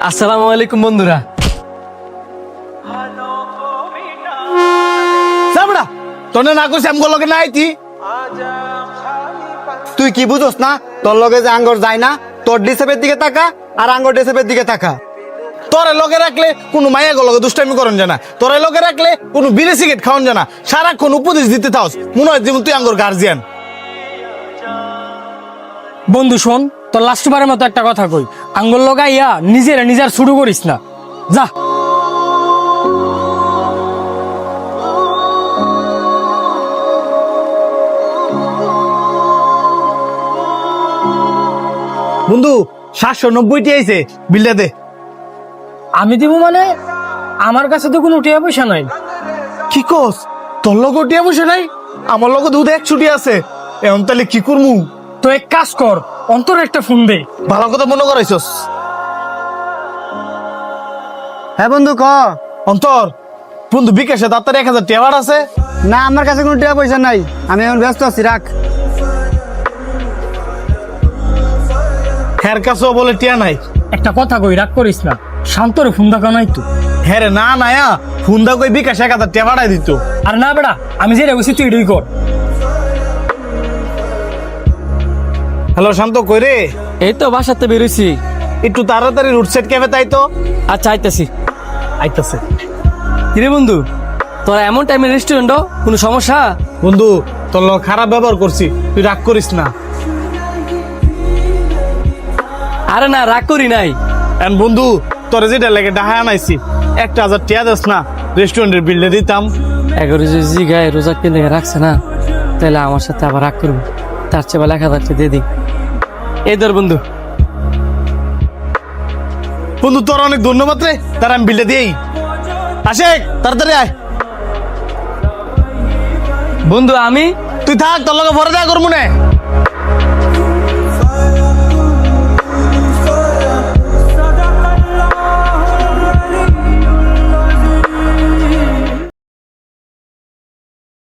আসসালামু আলাইকুম বন্ধুরা। সাবড়া তোনে না কইছি আমগো লগে না আইতি। তুই কি বুঝোস না তোর লগে যে আঙ্গর যায় না, তোর ডিসেপের দিকে তাকা আর আঙ্গর ডিসেপের দিকে তাকা। তোরে লগে রাখলে কোনো মাইয়া গো লগে দুষ্টামি করন জানা, তোরে লগে রাখলে কোনো বিড়ি সিগারেট খাওয়ান জানা, সারাক্ষণ উপদেশ দিতে থাকস মনে হয় যেমন তুই আঙ্গর গার্জিয়ান। বন্ধু শোন, তোর লাস্টবারের মতো একটা কথা কই, আঙ্গুল লগাইয়া নিজের শুরু করিস না, যা। বন্ধু 790টি আইছে, বিলটা দে। আমি দিব মানে? আমার কাছে তো কোনো টাকা পয়সা নাই। কি কস? তোর লগে টিয়া বসে নাই? আমার লগে দুধ 100টি আছে। এখন তাহলে কি করমু? তো এক কাজ কর, অন্তর একটা ফোন দে। ভালো কথা মনে করাইছস। হ্যাঁ বন্ধু ক। অন্তর, বন্ধু বিকাশে তাড়াতাড়ি 1000 টেবার আছে। না আমার কাছে কোনো টাকা পয়সা নাই, আমি এখন ব্যস্ত আছি, রাখ। হের কাছেও বলে টিয়া নাই। একটা কথা কই, রাগ করিস না, শান্তরে ফোন দেখা নাই তো। হ্যাঁ রে, না নায়া ফোন দা কই বিকাশ 1000 টেবাড়াই দিত। আর না বেড়া, আমি যেটা বলছি তুই এটাই কর। হ্যালো শান্ত, কই রে? এই তো বাসাতে বেরোইছি। একটু তাড়াতাড়ি রুট সেট ক্যাফে তাই তো। আচ্ছা আইতাছি। আইতাছে। কিরে বন্ধু, তোরা এমন টাইমে রেস্টুরেন্ট, কোনো সমস্যা? বন্ধু তোর লগে খারাপ ব্যবহার করছি, তুই রাগ করিস না। আরে না, রাগ করি নাই। এন বন্ধু তোরে যেটা লাগে ডাহায় আনাইছি, 1000 টিয়া দেস না, রেস্টুরেন্টের বিলটা দিতাম। 11 জি গায়ে রোজা কিনে রাখছে না, তাহলে আমার সাথে আবার রাগ করবো, তার চেয়ে বেলা 1000 দিয়ে দিই। এই ধর বন্ধু। বন্ধু তোর অনেক ধন্যবাদ রে, তার আমি বিলটা দিই। আশেক তাড়াতাড়ি আয়। বন্ধু আমি তুই থাক, তোর লগে পরে দেখা করবো না।